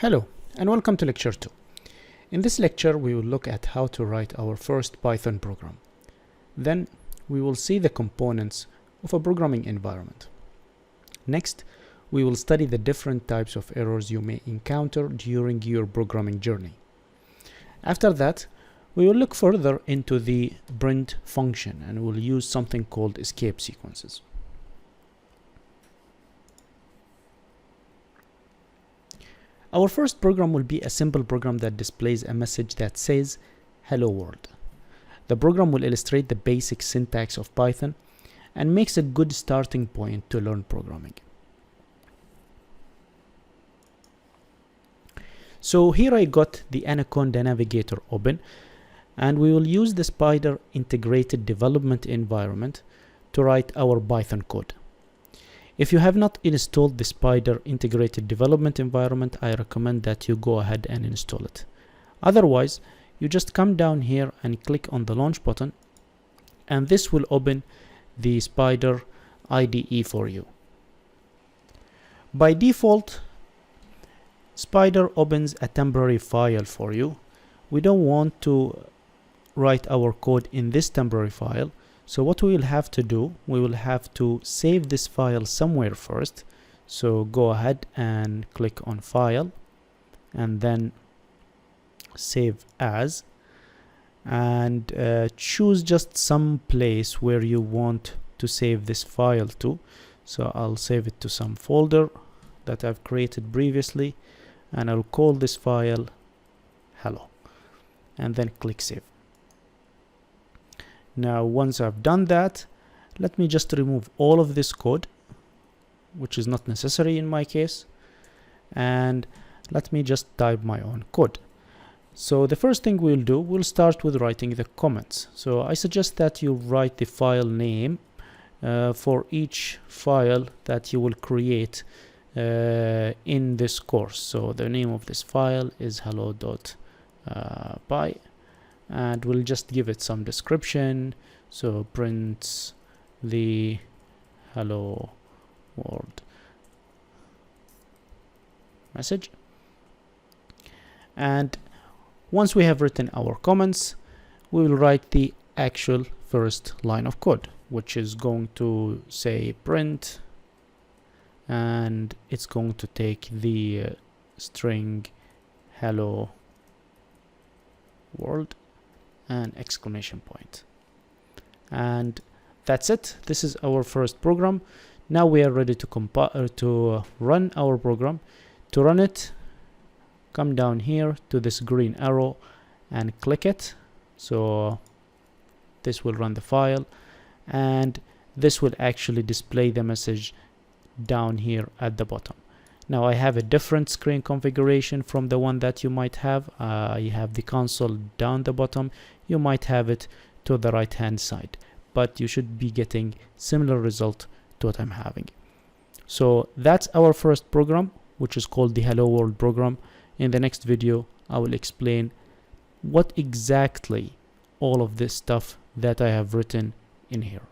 Hello and welcome to lecture 2. In this lecture we will look at how to write our first Python program. Then we will see the components of a programming environment. Next, we will study the different types of errors you may encounter during your programming journey. After that, we will look further into the print function and we'll use something called escape sequences. Our first program will be a simple program that displays a message that says "Hello World." The program will illustrate the basic syntax of Python and makes a good starting point to learn programming. So here I got the Anaconda Navigator open, and we will use the Spyder integrated development environment to write our Python code. If you have not installed the Spyder integrated development environment, I recommend that you go ahead and install it. Otherwise, you just come down here and click on the launch button, and this will open the Spyder IDE for you. By default, Spyder opens a temporary file for you. We don't want to write our code in this temporary file. So what we will have to do, we will have to save this file somewhere first. So go ahead and click on File and then Save As, and choose just some place where you want to save this file to. So I'll save it to some folder that I've created previously, and I'll call this file Hello, and then click Save. Now once I've done that, let me just remove all of this code, which is not necessary in my case, and let me just type my own code. So the first thing we'll do, we'll start with writing the comments. So I suggest that you write the file name for each file that you will create in this course. So the name of this file is hello.py, and we'll just give it some description. So prints the hello world message. And once we have written our comments, we will write the actual first line of code, which is going to say print, and it's going to take the string hello world and exclamation point. And that's it. This is our first program. Now we are ready to run our program. To run it, come down here to this green arrow and click it. So this will run the file, and this will actually display the message down here at the bottom. Now I have a different screen configuration from the one that you might have. You have the console down the bottom. You might have it to the right hand side, but you should be getting similar result to what I'm having. So that's our first program, which is called the Hello World program. In the next video, I will explain what exactly all of this stuff that I have written in here.